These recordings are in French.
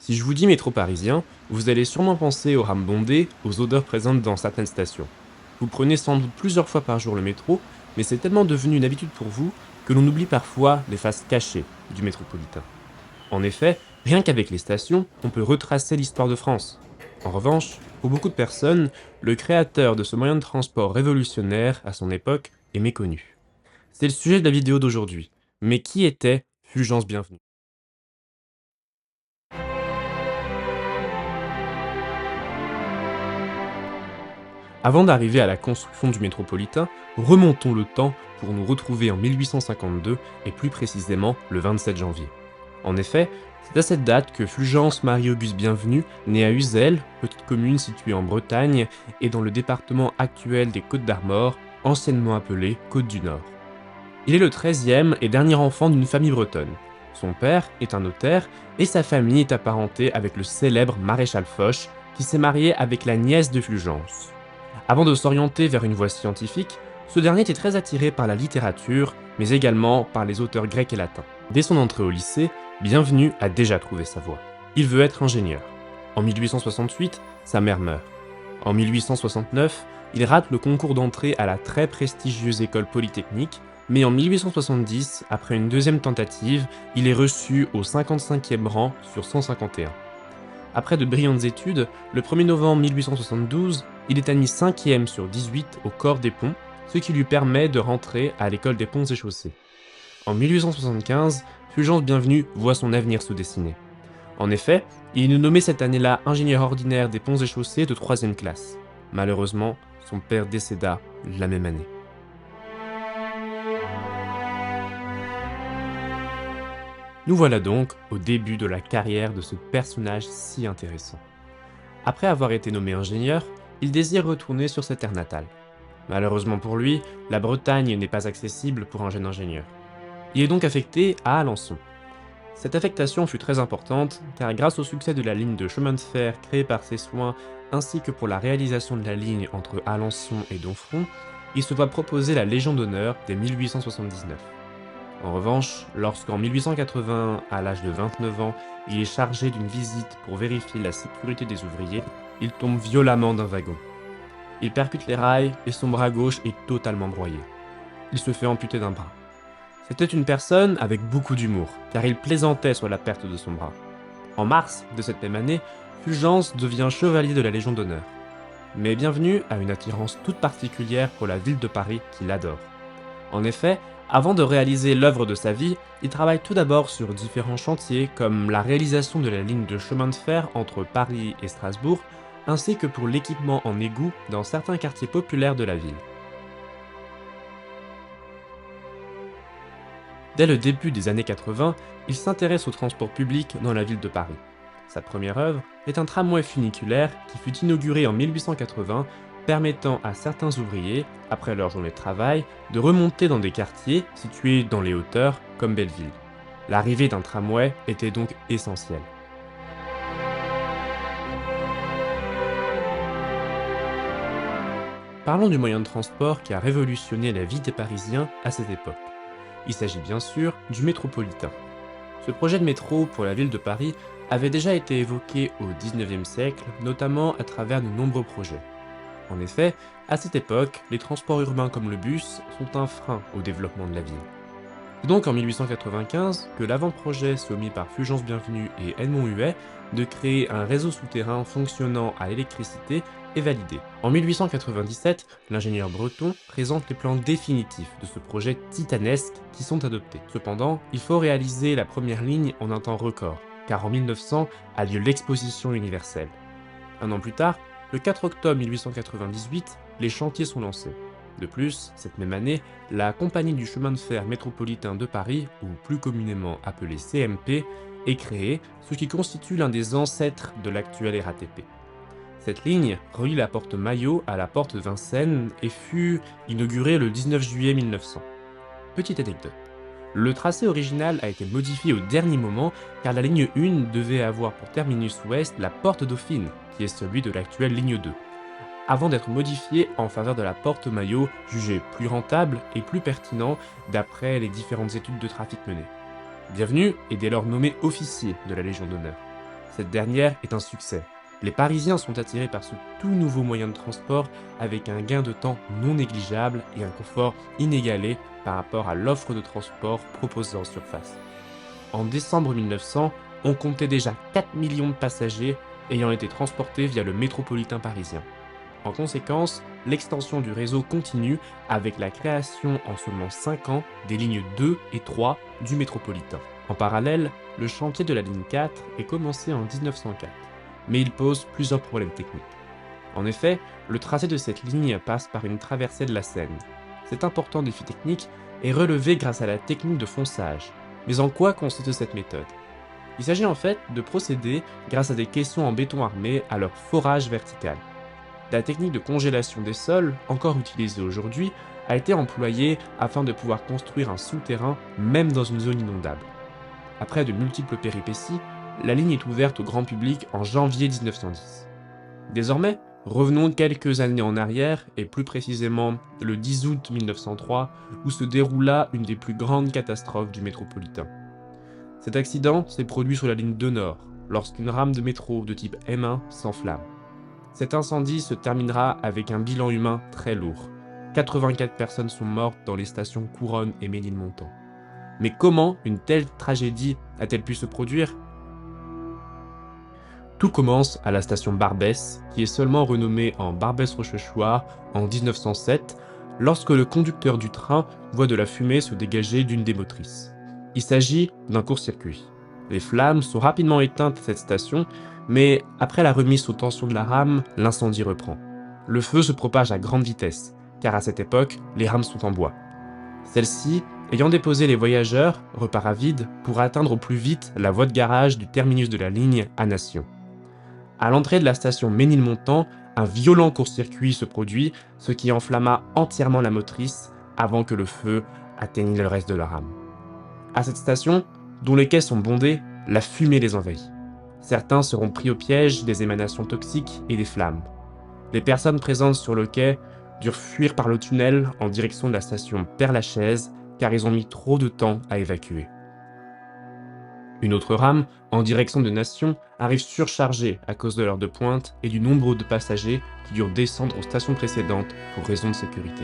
Si je vous dis métro parisien, vous allez sûrement penser aux rames bondées, aux odeurs présentes dans certaines stations. Vous prenez sans doute plusieurs fois par jour le métro, mais c'est tellement devenu une habitude pour vous que l'on oublie parfois les faces cachées du métropolitain. En effet, rien qu'avec les stations, on peut retracer l'histoire de France. En revanche, pour beaucoup de personnes, le créateur de ce moyen de transport révolutionnaire à son époque est méconnu. C'est le sujet de la vidéo d'aujourd'hui. Mais qui était Fulgence Bienvenue? Avant d'arriver à la construction du métropolitain, remontons le temps pour nous retrouver en 1852 et plus précisément le 27 janvier. En effet, c'est à cette date que Fulgence Marie-Auguste Bienvenue naît à Uzel, petite commune située en Bretagne et dans le département actuel des Côtes-d'Armor, anciennement appelée Côte du Nord. Il est le 13e et dernier enfant d'une famille bretonne. Son père est un notaire et sa famille est apparentée avec le célèbre maréchal Foch qui s'est marié avec la nièce de Fulgence. Avant de s'orienter vers une voie scientifique, ce dernier était très attiré par la littérature, mais également par les auteurs grecs et latins. Dès son entrée au lycée, Bienvenu a déjà trouvé sa voie. Il veut être ingénieur. En 1868, sa mère meurt. En 1869, il rate le concours d'entrée à la très prestigieuse école polytechnique, mais en 1870, après une deuxième tentative, il est reçu au 55e rang sur 151. Après de brillantes études, le 1er novembre 1872, il est admis 5e sur 18 au corps des ponts, ce qui lui permet de rentrer à l'école des ponts et chaussées. En 1875, Fulgence Bienvenue voit son avenir se dessiner. En effet, il est nommé cette année-là ingénieur ordinaire des ponts et chaussées de 3e classe. Malheureusement, son père décéda la même année. Nous voilà donc au début de la carrière de ce personnage si intéressant. Après avoir été nommé ingénieur, il désire retourner sur sa terre natale. Malheureusement pour lui, la Bretagne n'est pas accessible pour un jeune ingénieur. Il est donc affecté à Alençon. Cette affectation fut très importante car grâce au succès de la ligne de chemin de fer créée par ses soins ainsi que pour la réalisation de la ligne entre Alençon et Domfront, il se voit proposer la Légion d'honneur dès 1879. En revanche, lorsqu'en 1880, à l'âge de 29 ans, il est chargé d'une visite pour vérifier la sécurité des ouvriers, il tombe violemment d'un wagon. Il percute les rails et son bras gauche est totalement broyé. Il se fait amputer d'un bras. C'était une personne avec beaucoup d'humour, car il plaisantait sur la perte de son bras. En mars de cette même année, Fulgence devient chevalier de la Légion d'honneur. Mais Bienvenu a une attirance toute particulière pour la ville de Paris qu'il adore. En effet, avant de réaliser l'œuvre de sa vie, il travaille tout d'abord sur différents chantiers comme la réalisation de la ligne de chemin de fer entre Paris et Strasbourg, ainsi que pour l'équipement en égouts dans certains quartiers populaires de la ville. Dès le début des années 80, il s'intéresse au transport public dans la ville de Paris. Sa première œuvre est un tramway funiculaire qui fut inauguré en 1880, permettant à certains ouvriers, après leur journée de travail, de remonter dans des quartiers situés dans les hauteurs comme Belleville. L'arrivée d'un tramway était donc essentielle. Parlons du moyen de transport qui a révolutionné la vie des Parisiens à cette époque. Il s'agit bien sûr du métropolitain. Ce projet de métro pour la ville de Paris avait déjà été évoqué au XIXe siècle, notamment à travers de nombreux projets. En effet, à cette époque, les transports urbains comme le bus sont un frein au développement de la ville. C'est donc en 1895 que l'avant-projet soumis par Fulgence Bienvenue et Edmond Huet de créer un réseau souterrain fonctionnant à l'électricité est validé. En 1897, l'ingénieur breton présente les plans définitifs de ce projet titanesque qui sont adoptés. Cependant, il faut réaliser la première ligne en un temps record, car en 1900 a lieu l'exposition universelle. Un an plus tard, le 4 octobre 1898, les chantiers sont lancés. De plus, cette même année, la Compagnie du chemin de fer métropolitain de Paris, ou plus communément appelée CMP, est créée, ce qui constitue l'un des ancêtres de l'actuelle RATP. Cette ligne relie la porte Maillot à la porte Vincennes et fut inaugurée le 19 juillet 1900. Petite anecdote. Le tracé original a été modifié au dernier moment car la ligne 1 devait avoir pour terminus ouest la porte Dauphine, qui est celui de l'actuelle ligne 2, avant d'être modifié en faveur de la porte Maillot, jugée plus rentable et plus pertinent d'après les différentes études de trafic menées. Bienvenu est dès lors nommé officier de la Légion d'honneur. Cette dernière est un succès. Les Parisiens sont attirés par ce tout nouveau moyen de transport avec un gain de temps non négligeable et un confort inégalé par rapport à l'offre de transport proposée en surface. En décembre 1900, on comptait déjà 4 millions de passagers ayant été transportés via le métropolitain parisien. En conséquence, l'extension du réseau continue avec la création en seulement 5 ans des lignes 2 et 3 du métropolitain. En parallèle, le chantier de la ligne 4 est commencé en 1904, mais il pose plusieurs problèmes techniques. En effet, le tracé de cette ligne passe par une traversée de la Seine. Cet important défi technique est relevé grâce à la technique de fonçage. Mais en quoi consiste cette méthode? Il s'agit en fait de procéder, grâce à des caissons en béton armé, à leur forage vertical. La technique de congélation des sols, encore utilisée aujourd'hui, a été employée afin de pouvoir construire un souterrain même dans une zone inondable. Après de multiples péripéties, la ligne est ouverte au grand public en janvier 1910. Désormais, revenons quelques années en arrière, et plus précisément le 10 août 1903, où se déroula une des plus grandes catastrophes du métropolitain. Cet accident s'est produit sur la ligne 2 Nord, lorsqu'une rame de métro de type M1 s'enflamme. Cet incendie se terminera avec un bilan humain très lourd. 84 personnes sont mortes dans les stations Couronne et Ménilmontant. Mais comment une telle tragédie a-t-elle pu se produire? Tout commence à la station Barbès, qui est seulement renommée en Barbès-Rochechouart en 1907, lorsque le conducteur du train voit de la fumée se dégager d'une des motrices. Il s'agit d'un court-circuit. Les flammes sont rapidement éteintes à cette station, mais après la remise sous tension de la rame, l'incendie reprend. Le feu se propage à grande vitesse, car à cette époque, les rames sont en bois. Celle-ci, ayant déposé les voyageurs, repart à vide pour atteindre au plus vite la voie de garage du terminus de la ligne à Nation. À l'entrée de la station Ménilmontant, un violent court-circuit se produit, ce qui enflamma entièrement la motrice avant que le feu atteignît le reste de la rame. À cette station, dont les quais sont bondés, la fumée les envahit. Certains seront pris au piège des émanations toxiques et des flammes. Les personnes présentes sur le quai durent fuir par le tunnel en direction de la station Père-Lachaise car ils ont mis trop de temps à évacuer. Une autre rame, en direction de Nation, arrive surchargée à cause de l'heure de pointe et du nombre de passagers qui durent descendre aux stations précédentes pour raison de sécurité.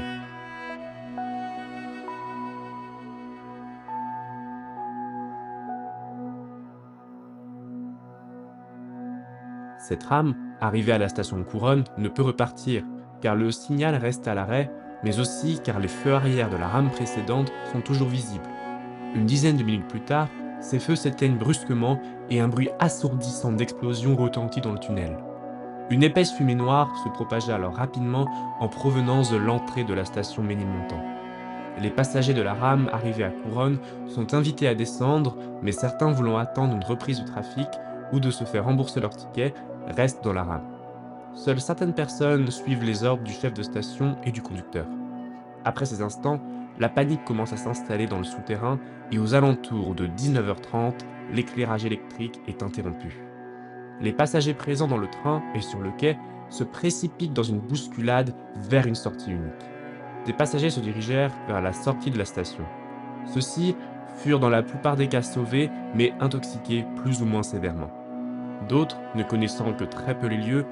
Cette rame, arrivée à la station Couronne, ne peut repartir, car le signal reste à l'arrêt, mais aussi car les feux arrière de la rame précédente sont toujours visibles. Une dizaine de minutes plus tard, ces feux s'éteignent brusquement et un bruit assourdissant d'explosion retentit dans le tunnel. Une épaisse fumée noire se propagea alors rapidement en provenance de l'entrée de la station Ménilmontant. Les passagers de la rame arrivés à Couronne sont invités à descendre, mais certains voulant attendre une reprise du trafic ou de se faire rembourser leur ticket restent dans la rame. Seules certaines personnes suivent les ordres du chef de station et du conducteur. Après ces instants, la panique commence à s'installer dans le souterrain et aux alentours de 19h30, l'éclairage électrique est interrompu. Les passagers présents dans le train et sur le quai se précipitent dans une bousculade vers une sortie unique. Des passagers se dirigèrent vers la sortie de la station. Ceux-ci furent dans la plupart des cas sauvés, mais intoxiqués plus ou moins sévèrement. D'autres, ne connaissant que très peu les lieux,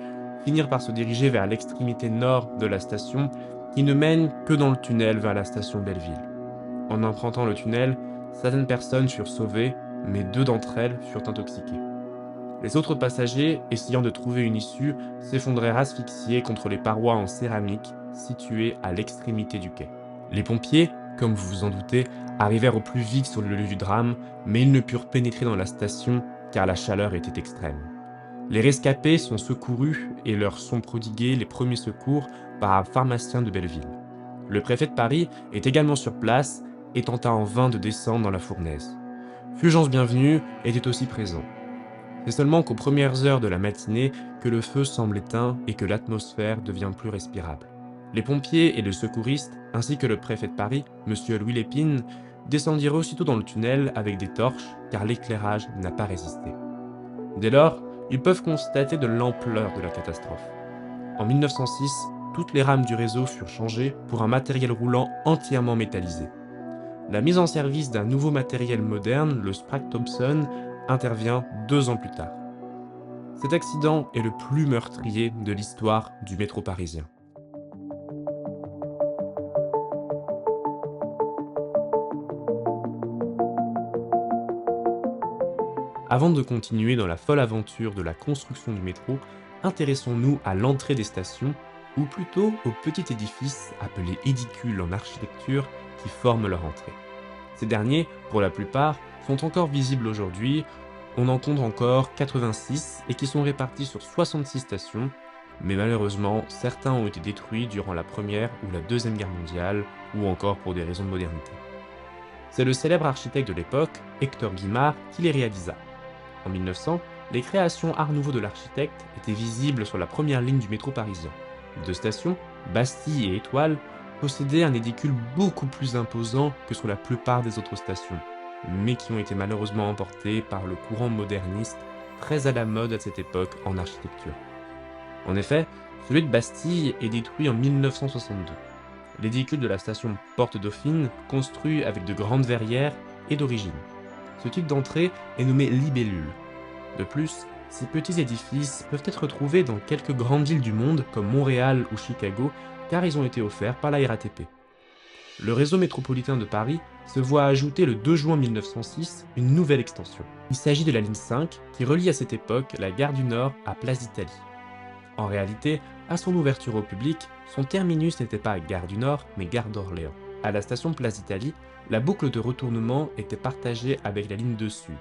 finirent par se diriger vers l'extrémité nord de la station, qui ne mène que dans le tunnel vers la station Belleville. En empruntant le tunnel, certaines personnes furent sauvées, mais 2 d'entre elles furent intoxiquées. Les autres passagers, essayant de trouver une issue, s'effondrèrent asphyxiés contre les parois en céramique situées à l'extrémité du quai. Les pompiers, comme vous vous en doutez, arrivèrent au plus vite sur le lieu du drame, mais ils ne purent pénétrer dans la station car la chaleur était extrême. Les rescapés sont secourus et leur sont prodigués les premiers secours par un pharmacien de Belleville. Le préfet de Paris est également sur place et tenta en vain de descendre dans la fournaise. Fulgence Bienvenue était aussi présent. C'est seulement qu'aux premières heures de la matinée que le feu semble éteint et que l'atmosphère devient plus respirable. Les pompiers et les secouristes, ainsi que le préfet de Paris, M. Louis Lépine, descendirent aussitôt dans le tunnel avec des torches car l'éclairage n'a pas résisté. Dès lors, ils peuvent constater de l'ampleur de la catastrophe. En 1906, toutes les rames du réseau furent changées pour un matériel roulant entièrement métallisé. La mise en service d'un nouveau matériel moderne, le Sprague Thompson, intervient 2 ans plus tard. Cet accident est le plus meurtrier de l'histoire du métro parisien. Avant de continuer dans la folle aventure de la construction du métro, intéressons-nous à l'entrée des stations, ou plutôt au petit édifice appelé édicule en architecture qui forment leur entrée. Ces derniers, pour la plupart, sont encore visibles aujourd'hui. On en compte encore 86 et qui sont répartis sur 66 stations, mais malheureusement, certains ont été détruits durant la Première ou la Deuxième Guerre mondiale, ou encore pour des raisons de modernité. C'est le célèbre architecte de l'époque, Hector Guimard, qui les réalisa. En 1900, les créations Art Nouveau de l'architecte étaient visibles sur la première ligne du métro parisien. Deux stations, Bastille et Étoile, possédaient un édicule beaucoup plus imposant que sur la plupart des autres stations, mais qui ont été malheureusement emportés par le courant moderniste très à la mode à cette époque en architecture. En effet, celui de Bastille est détruit en 1962. L'édicule de la station Porte Dauphine, construit avec de grandes verrières, est d'origine. Ce type d'entrée est nommé libellule. De plus, ces petits édifices peuvent être retrouvés dans quelques grandes villes du monde comme Montréal ou Chicago, car ils ont été offerts par la RATP. Le réseau métropolitain de Paris se voit ajouter le 2 juin 1906 une nouvelle extension. Il s'agit de la ligne 5 qui relie à cette époque la gare du Nord à Place d'Italie. En réalité, à son ouverture au public, son terminus n'était pas Gare du Nord, mais Gare d'Orléans. À la station Place d'Italie, la boucle de retournement était partagée avec la ligne 2 Sud.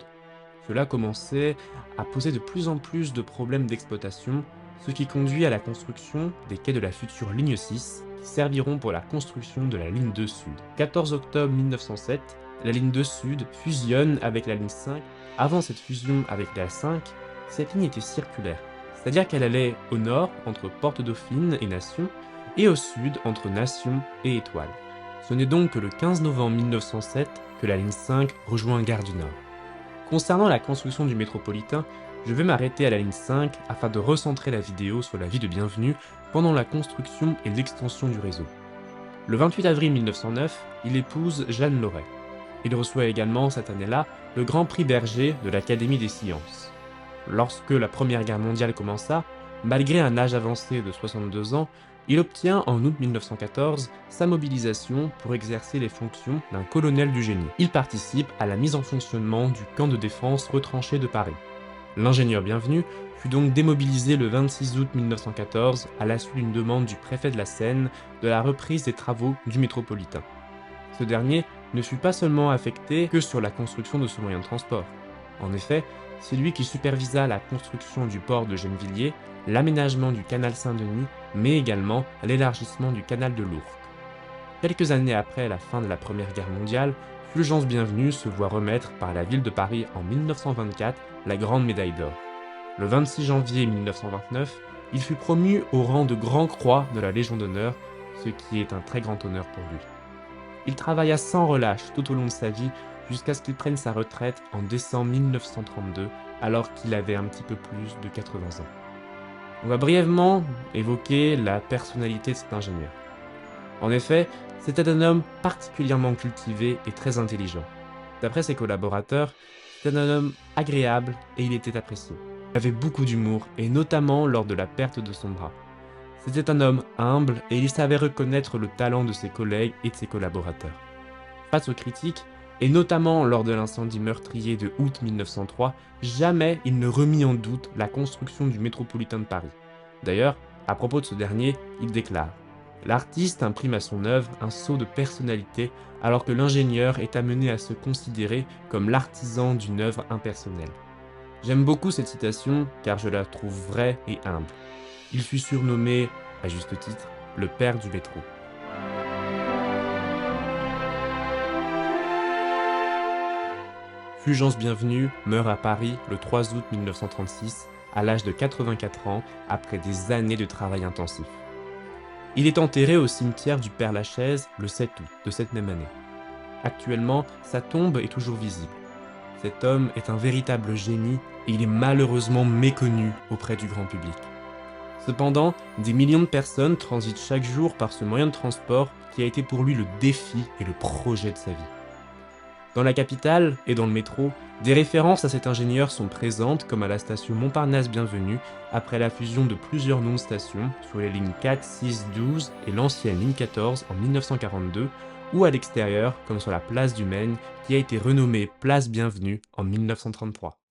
Cela commençait à poser de plus en plus de problèmes d'exploitation, ce qui conduit à la construction des quais de la future ligne 6, qui serviront pour la construction de la ligne 2 Sud. 14 octobre 1907, la ligne 2 Sud fusionne avec la ligne 5. Avant cette fusion avec la 5, cette ligne était circulaire, c'est-à-dire qu'elle allait au nord entre Porte Dauphine et Nation, et au sud entre Nation et Étoile. Ce n'est donc que le 15 novembre 1907 que la ligne 5 rejoint Gare du Nord. Concernant la construction du métropolitain, je vais m'arrêter à la ligne 5 afin de recentrer la vidéo sur la vie de Bienvenue pendant la construction et l'extension du réseau. Le 28 avril 1909, il épouse Jeanne Loret. Il reçoit également cette année-là le Grand Prix Berger de l'Académie des sciences. Lorsque la Première Guerre mondiale commença, malgré un âge avancé de 62 ans, il obtient en août 1914 sa mobilisation pour exercer les fonctions d'un colonel du génie. Il participe à la mise en fonctionnement du camp de défense retranché de Paris. L'ingénieur Bienvenu fut donc démobilisé le 26 août 1914 à la suite d'une demande du préfet de la Seine de la reprise des travaux du métropolitain. Ce dernier ne fut pas seulement affecté que sur la construction de ce moyen de transport. En effet, c'est lui qui supervisa la construction du port de Gennevilliers, l'aménagement du canal Saint-Denis, mais également l'élargissement du canal de l'Ourcq. Quelques années après la fin de la Première Guerre mondiale, Fulgence Bienvenue se voit remettre par la ville de Paris en 1924 la Grande Médaille d'Or. Le 26 janvier 1929, il fut promu au rang de Grand Croix de la Légion d'honneur, ce qui est un très grand honneur pour lui. Il travailla sans relâche tout au long de sa vie jusqu'à ce qu'il prenne sa retraite en décembre 1932, alors qu'il avait un petit peu plus de 80 ans. On va brièvement évoquer la personnalité de cet ingénieur. En effet, c'était un homme particulièrement cultivé et très intelligent. D'après ses collaborateurs, c'était un homme agréable et il était apprécié. Il avait beaucoup d'humour, et notamment lors de la perte de son bras. C'était un homme humble et il savait reconnaître le talent de ses collègues et de ses collaborateurs. Face aux critiques, et notamment lors de l'incendie meurtrier de août 1903, jamais il ne remit en doute la construction du métropolitain de Paris. D'ailleurs, à propos de ce dernier, il déclare « L'artiste imprime à son œuvre un sceau de personnalité, alors que l'ingénieur est amené à se considérer comme l'artisan d'une œuvre impersonnelle. » J'aime beaucoup cette citation car je la trouve vraie et humble. Il fut surnommé, à juste titre, le père du métro. Fulgence Bienvenue meurt à Paris le 3 août 1936, à l'âge de 84 ans, après des années de travail intensif. Il est enterré au cimetière du Père-Lachaise le 7 août de cette même année. Actuellement, sa tombe est toujours visible. Cet homme est un véritable génie et il est malheureusement méconnu auprès du grand public. Cependant, des millions de personnes transitent chaque jour par ce moyen de transport qui a été pour lui le défi et le projet de sa vie. Dans la capitale et dans le métro, des références à cet ingénieur sont présentes comme à la station Montparnasse-Bienvenue après la fusion de plusieurs noms de stations sur les lignes 4, 6, 12 et l'ancienne ligne 14 en 1942 ou à l'extérieur comme sur la place du Maine qui a été renommée Place Bienvenue en 1933.